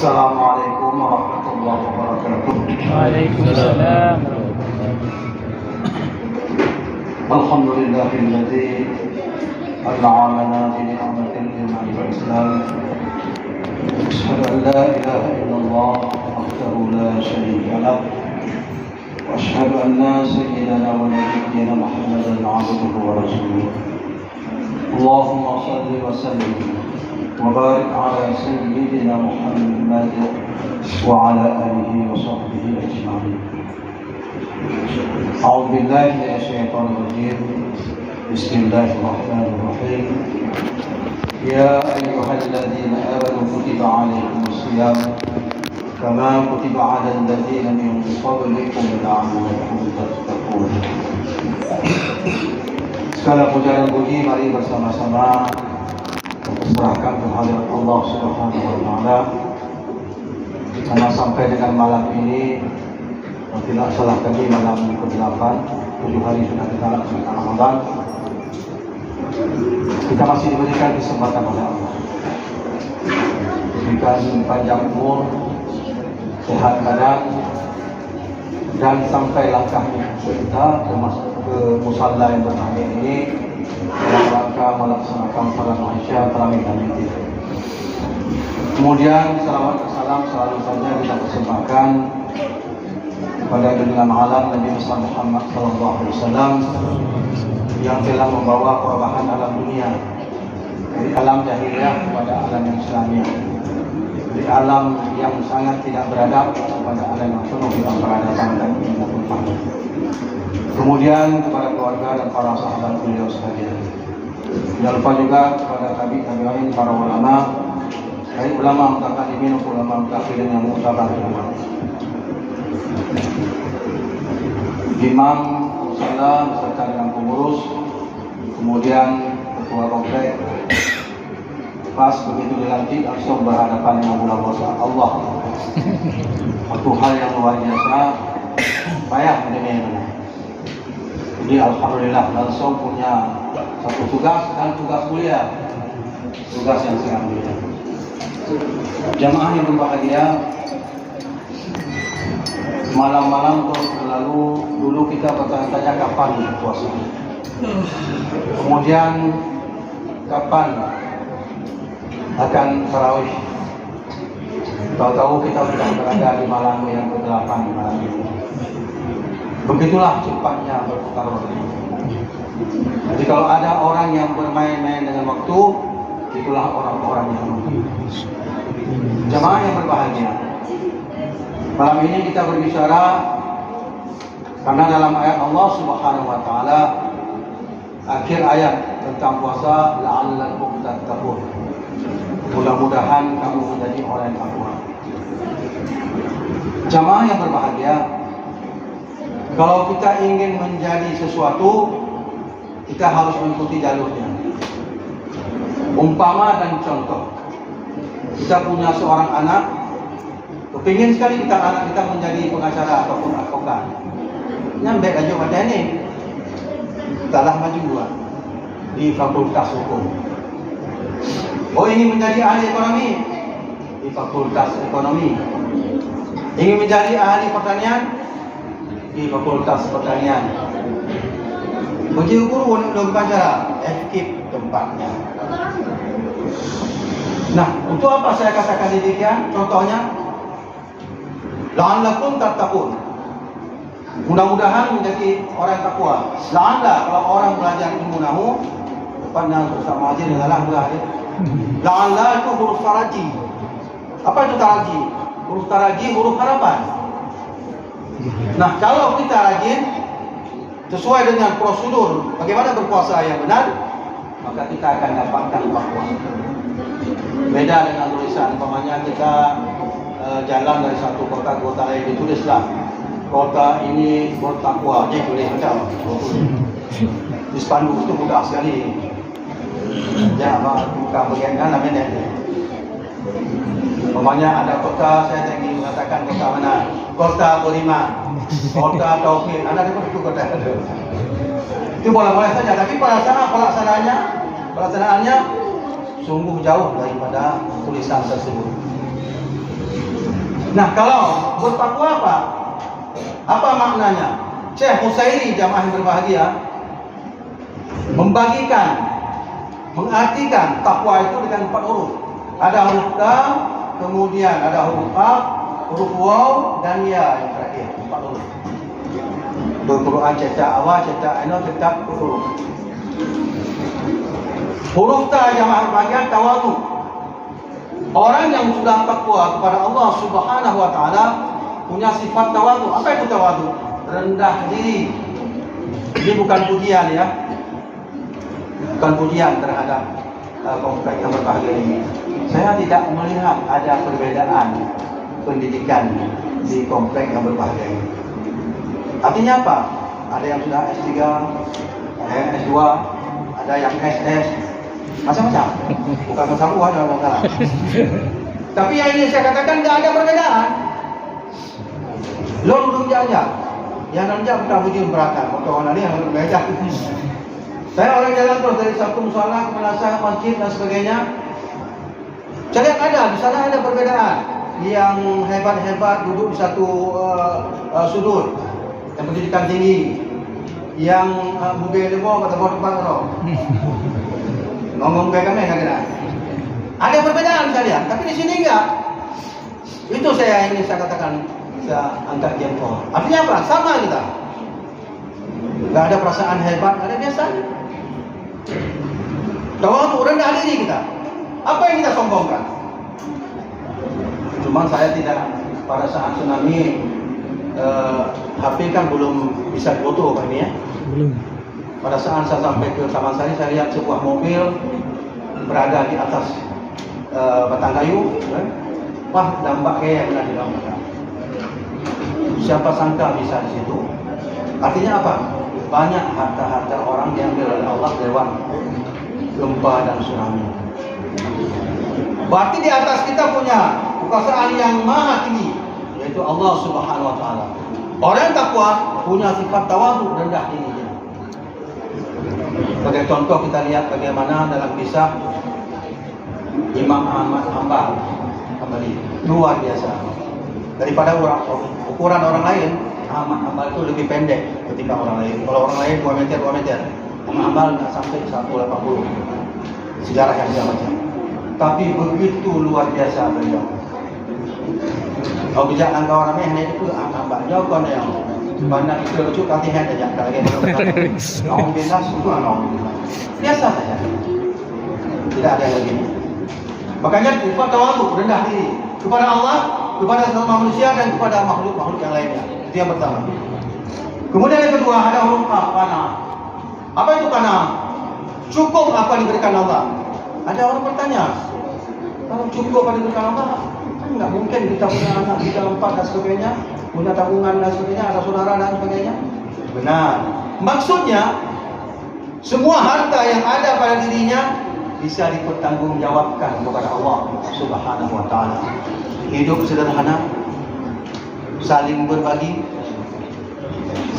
Assalamualaikum warahmatullahi wabarakatuh. Waalaikumsalam. Alhamdulillahilladzi an'amana bi ni'matil iman wal islam. Asyhadu an la ilaha illallah wahdahu la syarika lah. Wa asyhadu anna sayyidana wa nabiyyana Muhammadan 'abduhu wa rasuluh. Allahumma shalli wa sallim وبارك على سيدنا محمد وعلى آله وصحبه أجمعين. أعوذ بالله من الشيطان الرجيم. بسم الله الرحمن الرحيم. يا أيها الذين آمنوا كتب عليكم الصيام كما كتب على الذين من قبلكم لعلكم تتقون. Segala puja dan puji mari bersama-sama serahkan kehadirat Allah Subhanahu wa taala. Karena sampai dengan malam ini, tidak salah tadi malam ke-8, 7 hari sudah kita laksanakan Ramadan. Kita masih diberikan kesempatan oleh Allah. Diberikan panjang umur, sehat badan, dan sampai langkahnya kita termasuk ke musalla yang berbahagia ini dalam rangka melaksanakan salat Isya tarawih dan witir. Kemudian salawat dan salam selalu saja kita persembahkan kepada junjungan alam Nabi Muhammad SAW yang telah membawa perubahan alam dunia dari alam jahiliyah kepada alam yang Islamiyah, dari alam yang sangat tidak beradab kepada alam yang penuh dengan peradaban dan ilmu pengetahuan. Kemudian kepada keluarga dan para sahabat beliau sekalian. Jangan lupa juga kepada tabi'in, para ulama, baik ulama mutaqaddimin maupun ulama mutaakhirin yang muktabar ulama. Imam, musalla beserta dengan pengurus, kemudian ketua komplek. Pas begitu dilantik langsung berhadapan dengan bulan puasa Allah. Satu hal yang luar biasa, payah dunia. Jadi alhamdulillah langsung punya satu tugas dan tugas mulia, tugas yang sangat mulia. Jamaah yang berbahagia, malam-malam lalu dulu kita bertanya-tanya kapan puasa, kemudian kapan akan tarawih. Tahu-tahu kita sudah berada di malam yang ke-8 malam ini. Begitulah cepatnya berputar waktu. Jadi kalau ada orang yang bermain-main dengan waktu, itulah orang-orang yang rugi. Jemaah yang berbahagia, malam ini kita berbicara karena dalam ayat Allah Subhanahu wa taala, akhir ayat tentang puasa, la'allakum tattaqun. Mudah-mudahan kamu menjadi orang yang takwa. Jemaah yang berbahagia, kalau kita ingin menjadi sesuatu, kita harus mengikuti jalurnya. Umpama dan contoh, kita punya seorang anak, kepingin sekali anak kita menjadi pengacara ataupun advokat. Nyampe aja pada ini, telah maju di fakultas hukum. Oh, ingin menjadi ahli ekonomi di fakultas ekonomi. Ingin menjadi ahli pertanian di fakultas pertanian. Uji ukur untuk pengacara, FKIP tempatnya. Nah, untuk apa saya katakan demikian? Contohnya, la'allakum tattaqun. Mudah-mudahan menjadi orang takwa. La'alla, kalau orang belajar ilmu nahu, depannya bersama aja dengan lah. La'alla itu huruf taraji. Apa itu taraji? Huruf taraji, huruf harapan. Nah, kalau kita rajin sesuai dengan prosedur bagaimana berpuasa yang benar, maka kita akan dapatkan takwa. Beda dengan tulisan, umpamanya kita jalan dari satu kota ke kota lain, ditulislah kota ini bertakwa, dia tulis macam di spanduk itu mudah sekali. Jangan buka bagian kanan namanya. Umpamanya ada kota, saya ingin mengatakan kota mana? Kota Beriman, kota Tauhid, ada di itu kota itu. Itu boleh-boleh saja, tapi pelaksanaannya sungguh jauh daripada tulisan tersebut. Nah, kalau bertakwa apa? Apa maknanya? Syekh Husaini jamaah yang berbahagia mengartikan takwa itu dengan 4 huruf. Ada huruf ta, kemudian ada huruf qaf, huruf waw dan ya yang terakhir, 4 huruf. Al-Quran cetak awal, cetak akhir, cetak huruf. Huruf ta jamaah berbahagia tawadhu. Orang yang sudah takwa kepada Allah Subhanahu wa taala punya sifat tawadhu. Apa itu tawadhu? Rendah diri. Ini bukan pujian ya. Bukan pujian terhadap komplek yang berbahagia ini. Saya tidak melihat ada perbedaan pendidikan di komplek yang berbahagia ini. Artinya apa? Ada yang sudah S3, ada yang S2, ada yang SS, macam-macam. Bukan masalah dalam masalah. Tapi yang ini saya katakan tidak ada perbedaan. Lo belum jalan. Yang nanti bukan ujian beratkan. Waktu orang ini yang berbeda. Saya orang jalan terus dari satu musola ke madrasah, masjid dan sebagainya. Saya lihat ada di sana ada perbedaan. Yang hebat-hebat duduk di satu sudut, yang pendidikan tinggi, yang mobil demo kata bawa tempat lo. Ngomong kayak kami nggak kena. Ada perbedaan saya lihat, tapi di sini enggak. Itu saya ingin saya katakan, saya angkat jempol. Artinya apa? Sama kita. Enggak ada perasaan hebat, ada biasa. Tawadhu, rendah diri kita. Apa yang kita sombongkan? Cuma saya tidak pada saat tsunami HP kan belum bisa foto Pak ini ya. Belum. Pada saat saya sampai ke Taman Sari, saya lihat sebuah mobil berada di atas batang kayu. Wah, dampak kayak yang di dalam batang. Siapa sangka bisa di situ? Artinya apa? Banyak harta-harta orang yang diambil oleh Allah lewat gempa dan tsunami. Berarti di atas kita punya kekuasaan yang maha tinggi, yaitu Allah Subhanahu wa taala. Orang takwa punya sifat tawadhu, rendah diri. Sebagai contoh kita lihat bagaimana dalam kisah Imam Ahmad Hambali, luar biasa. Daripada ukuran orang lain, Ahmad Hambal itu lebih pendek ketika orang lain. Kalau orang lain 2 meter, Ahmad Hambal nggak sampai 180. Sejarah yang dia baca. Tapi begitu luar biasa beliau. Kalau bijak langkah orang lain itu Ahmad Hambal yang banyak itu lucu latihan aja kalau gitu. Orang biasa semua orang biasa saja. Tidak ada lagi. Makanya sifat tawadhu, rendah diri kepada Allah, kepada sesama manusia dan kepada makhluk-makhluk yang lainnya. Itu yang pertama. Kemudian yang kedua ada huruf qanaah. Apa itu qanaah? Cukup apa diberikan Allah. Ada orang bertanya, kalau cukup apa diberikan Allah, kan nggak mungkin kita punya anak, kita 4 dan sebagainya, punya tabungan dan sebagainya, ada saudara dan sebagainya. Benar. Maksudnya semua harta yang ada pada dirinya bisa dipertanggungjawabkan kepada Allah Subhanahu wa taala. Hidup sederhana, saling berbagi.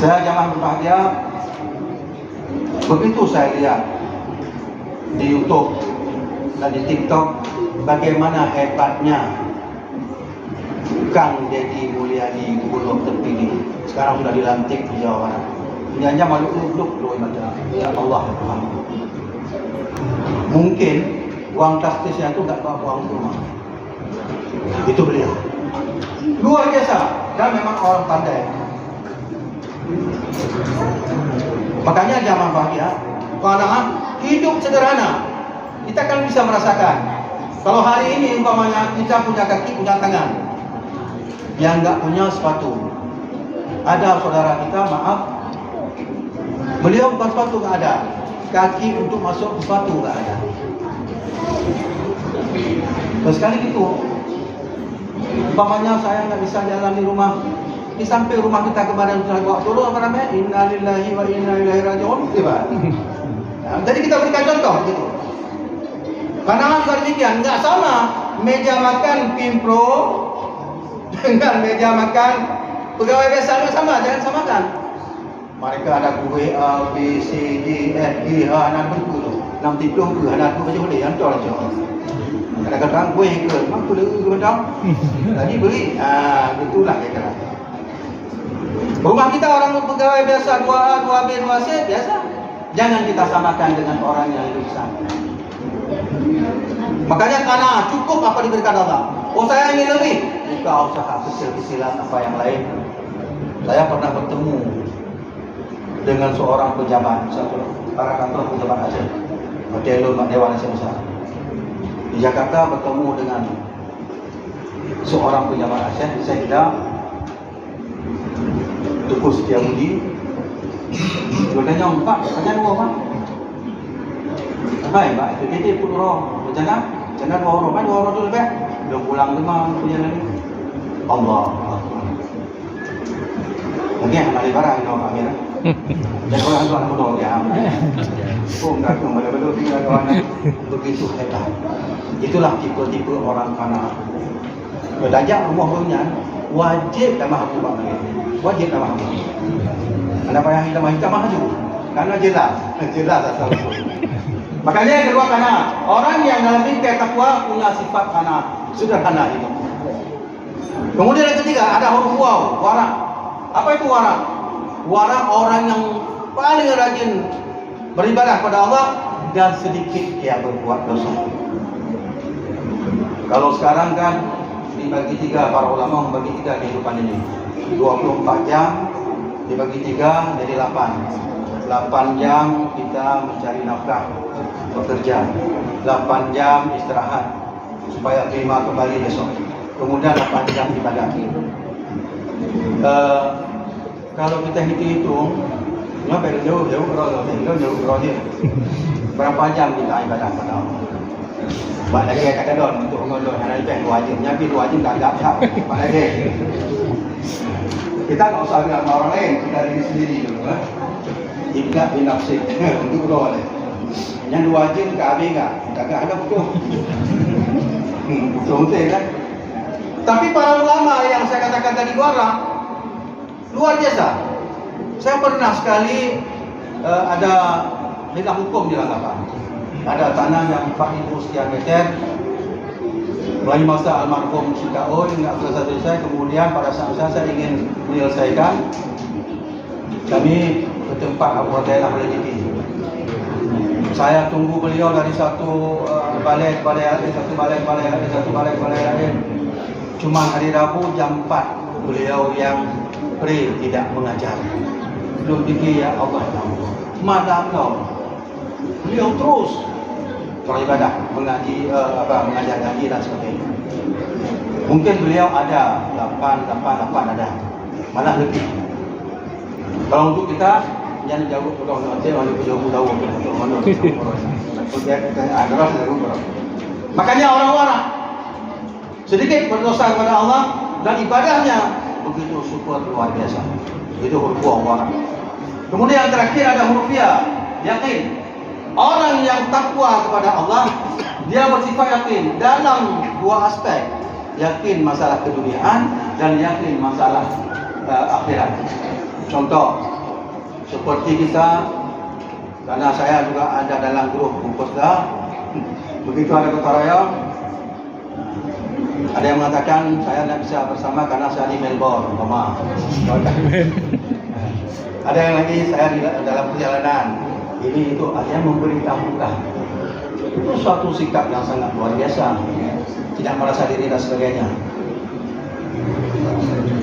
Saya jamaah berbahagia, begitu saya lihat di YouTube dan di TikTok bagaimana hebatnya Kang Deddy Mulyadi gubernur terpilih. Sekarang sudah dilantik di Jawa Barat. Ini hanya makhluk loh macam ya Allah Tuhan. Mungkin uang kastisnya itu nggak bawa uang rumah. Itu beliau. Luar biasa dan memang orang pandai. Makanya jamaah bahagia, karena hidup sederhana, kita kan bisa merasakan. Kalau hari ini umpamanya kita punya kaki, punya tangan, yang nggak punya sepatu. Ada saudara kita, maaf, beliau bukan sepatu nggak ada, kaki untuk masuk sepatu nggak ada. Terus sekali gitu, umpamanya saya nggak bisa jalan di rumah. Di samping rumah kita kemarin sudah bawa turun apa namanya? Innalillahi wa inna ilaihi raji'un. Nah, jadi kita berikan contoh gitu. Karena juga demikian, nggak sama meja makan Pimpro dengan meja makan pegawai biasa, nggak sama, jangan samakan. Mereka ada kue A, B, C, D, F, G, H, anak buku tu, 6 tipe ke anak buku macam boleh, yang tu aja. Kadang-kadang gue ke, mak tu lagi ke macam. Tadi beli, itulah kira-kira. Rumah kita orang pegawai biasa 2A, 2B, 2C biasa. Jangan kita samakan dengan orang yang lebih besar. Makanya karena cukup apa diberikan Allah. Oh saya ingin lebih. Buka usaha kecil-kecilan apa yang lain. Saya pernah bertemu dengan seorang pejabat satu para kantor pejabat Aceh, Dewan Aceh Besar. Di Jakarta bertemu dengan seorang pejabat Aceh, saya kira Tuku Setiabudi. Sebenarnya 4, hanya 2 Pak. Baik Pak, itu kita pun roh. Jangan 2 orang, 2 orang tu lebih. Dia pulang demam punya lagi. Allah. Mungkin anak barang no kami lah. Dan orang tu anak muda dia. Pun dah kembali tinggal kawan begitu hebat. Itulah tipe-tipe orang kanak. Berdajak rumah punya wajib dah mahu buat lagi. Wajib dah mahu. Anda payah kita maju. Karena jelas asal usul. Makanya yang kedua kanak. Orang yang dalam bingkai takwa punya sifat kanak, sederhana itu. Kemudian yang ketiga ada huruf waw, wara. Apa itu wara? Wara orang yang paling rajin beribadah kepada Allah dan sedikit dia berbuat dosa. Kalau sekarang kan dibagi 3, para ulama membagi 3 kehidupan ini. 24 jam dibagi 3 jadi 8. 8 jam kita mencari nafkah, bekerja. 8 jam istirahat supaya terima kembali besok. Kemudian 8 jam ibadah. Kalau kita hitung, jauh berapa jam kita ibadah pada Allah? Pak lagi kata don untuk mengolok hanya itu 2 jam, nyapi 2 jam tak agak. Pak lagi. Kita tak usah bilang orang lain, kita diri sendiri dulu. Ibdat bin nafsik untuk beroleh. Yang 2 jam tak habis tak? Tak ada betul. Betul kan? Tapi para ulama yang saya katakan tadi luar biasa. Saya pernah sekali ada hilang hukum di Langkapan. Ada tanah yang 4.000 sekian meter. Mulai masa almarhum Sikaoi tidak selesai. Kemudian pada saat saya ingin menyelesaikan, kami ke tempat Abu Hurairah Al-Jiti. Saya tunggu beliau dari satu balai lain, satu balai lain. Cuma hari Rabu jam 4 beliau yang pray tidak mengajar. Belum fikir ya Allah. Madam kau. Beliau terus beribadah, mengaji mengajar ngaji dan sebagainya. Mungkin beliau ada 8 ada. Malah lebih. Kalau untuk kita jangan jauh nanti jauh. Makanya orang-orang sedikit berdosa kepada Allah dan ibadahnya begitu syukur luar biasa. Itu huruf orang. Kemudian yang terakhir ada huruf ya, yakin. Orang yang takwa kepada Allah, dia bersifat yakin dalam 2 aspek. Yakin masalah keduniaan dan yakin masalah akhirat. Contoh seperti kita, karena saya juga ada dalam grup Komposta, begitu ada kota raya, ada yang mengatakan saya tidak bisa bersama karena saya di Melbourne, Mama. Ada yang lagi saya di dalam perjalanan. Ini itu artinya memberitahukan. Itu suatu sikap yang sangat luar biasa. Tidak merasa diri dan sebagainya.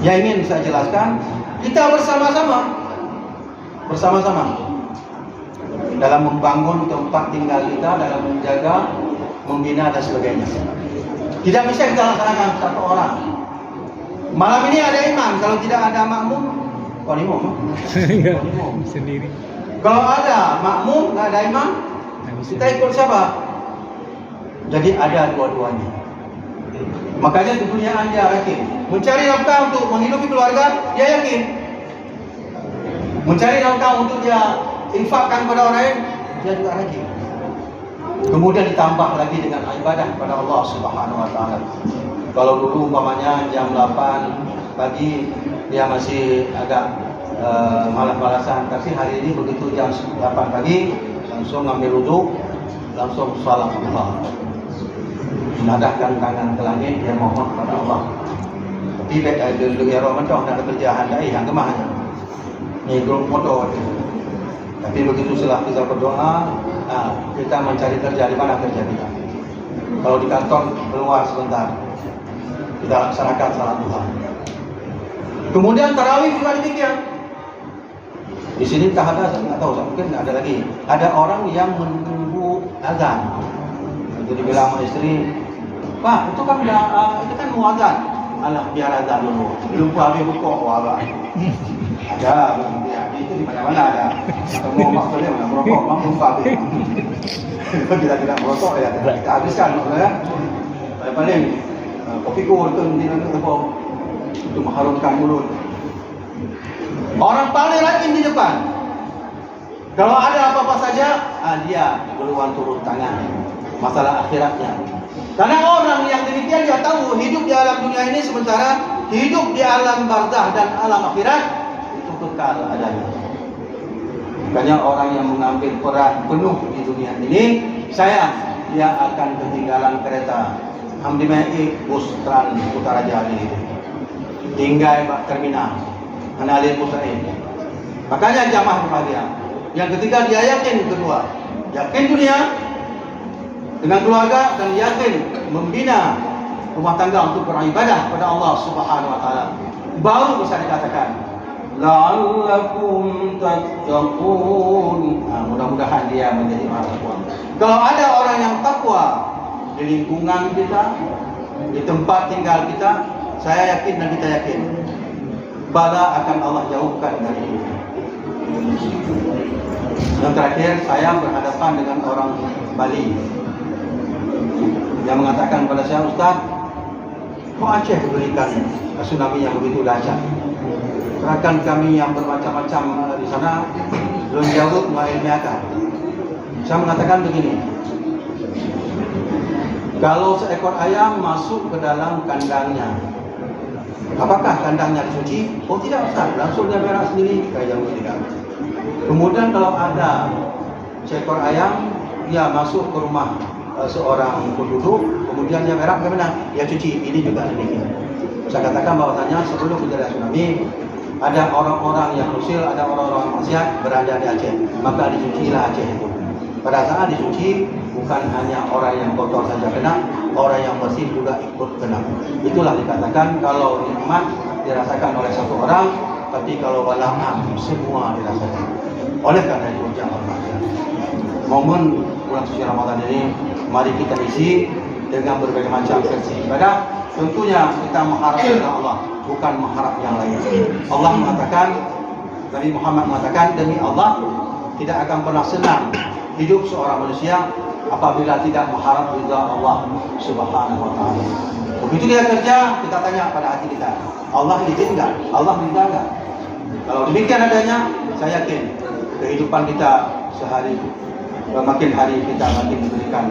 Yang ingin saya jelaskan, kita bersama-sama dalam membangun tempat tinggal kita, dalam menjaga, membina dan sebagainya. Tidak bisa kita laksanakan satu orang. Malam ini ada imam, kalau tidak ada makmum, imam sendiri. Kalau ada makmum, tidak ada imam, kita ikut siapa? Jadi ada dua-duanya. Makanya keduniaan dia yakin. Mencari nafkah untuk menghidupi keluarga, dia yakin. Mencari nafkah untuk dia infakkan kepada orang lain, dia juga yakin. Kemudian ditambah lagi dengan ibadah kepada Allah Subhanahu Wa Taala. Kalau dulu umpamanya jam 8 pagi dia masih agak malas-malasan, tapi hari ini begitu jam 8 pagi langsung ambil wudhu, langsung salat Allah. menadahkan tangan ke langit, dia mohon kepada Allah. Tapi dulu ya Ramadan ada kerjaan yang kemahnya. Ini grup motor. Tapi begitu setelah kita berdoa, kita mencari kerja di mana kerja kita. Kalau di kantor keluar sebentar, kita laksanakan salat duha. Kemudian tarawih juga demikian. Di sini tak ada, saya nggak tahu, mungkin ada lagi. Ada orang yang menunggu azan. Itu dibilang sama istri, Pak, itu kan udah, itu kan mau azan. Alah, biar azan dulu. Belum habis buka, wala. Ada, itu di mana-mana ada. Atau mau maksudnya mana merokok, belum habis. Kita tidak merokok ya, kita habiskan, ya. Paling kopi go itu nanti apa? Itu mengharumkan mulut. Orang paling rajin di depan. Kalau ada apa-apa saja, dia duluan turun tangan. Masalah akhiratnya. Karena orang yang demikian dia tahu hidup di alam dunia ini sementara hidup di alam barzah dan alam akhirat itu kekal adanya. Makanya orang yang mengambil peran penuh di dunia ini, sayang dia akan ketinggalan kereta. Hamdi mai bus Trans Putrajaya ini. Tinggal terminal. Analis Putrain. Makanya jamaah berbahagia. Yang ketiga dia yakin, kedua yakin dunia dengan keluarga dan yakin membina rumah tangga untuk beribadah kepada Allah Subhanahu wa taala. Baru bisa dikatakan la'allakum tattaqun. Mudah-mudahan dia menjadi orang takwa. Kalau ada orang yang takwa di lingkungan kita, di tempat tinggal kita, saya yakin dan kita yakin bala akan Allah jauhkan dari ini. Yang terakhir, saya berhadapan dengan orang Bali yang mengatakan pada saya, Ustaz, kok Aceh diberikan tsunami yang begitu dahsyat? Serahkan kami yang bermacam-macam di sana belum jauh mengilmiahkan. Saya mengatakan begini, kalau seekor ayam masuk ke dalam kandangnya, apakah kandangnya disuci? Oh tidak, Ustaz, langsung dia berak sendiri. Kayak jauh tidak. Kemudian kalau ada seekor ayam, dia masuk ke rumah seorang penduduk, kemudian dia berak, bagaimana? Dia cuci. Ini juga demikian. Saya katakan bahwasanya sebelum kejadian tsunami, ada orang-orang yang usil, ada orang-orang maksiat berada di Aceh, maka dicucilah Aceh itu. Pada saat dicuci, bukan hanya orang yang kotor saja kena, orang yang bersih juga ikut kena. Itulah dikatakan kalau nikmat dirasakan oleh satu orang, tapi kalau bala'am semua dirasakan. Oleh karena itu jangan maksiat. Momen bulan suci Ramadan ini, mari kita isi dengan berbagai macam versi ibadah. Tentunya kita mengharap kepada Allah, bukan mengharap yang lain. Allah mengatakan, Nabi Muhammad mengatakan, demi Allah tidak akan pernah senang hidup seorang manusia apabila tidak mengharap ridha Allah Subhanahu wa taala. Begitu kita kerja, kita tanya pada hati kita, Allah izin enggak? Allah ridha enggak? Kalau demikian adanya, saya yakin kehidupan kita sehari makin hari kita makin diberikan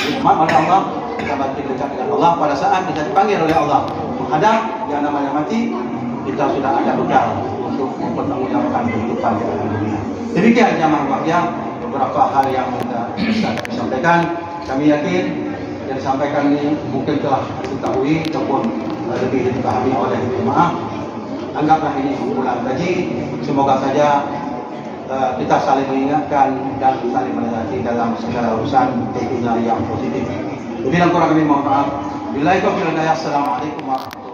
nikmat oleh Allah, kita makin dekat dengan Allah. Pada saat kita dipanggil oleh Allah menghadap yang namanya mati, kita sudah ada bekal untuk mempertanggungjawabkan kehidupan di alam dunia. Demikian jamaah bahagia beberapa hal yang kita bisa sampaikan. Kami yakin yang disampaikan ini mungkin telah diketahui ataupun lebih dipahami oleh jemaah. Anggaplah ini kumpulan kaji. Semoga saja kita saling mengingatkan dan saling menasihati dalam segala urusan tentunya yang positif. Lebih dan kurang kami mohon maaf. Billahi taufiq wal hidayah. Assalamualaikum warahmatullahi wabarakatuh.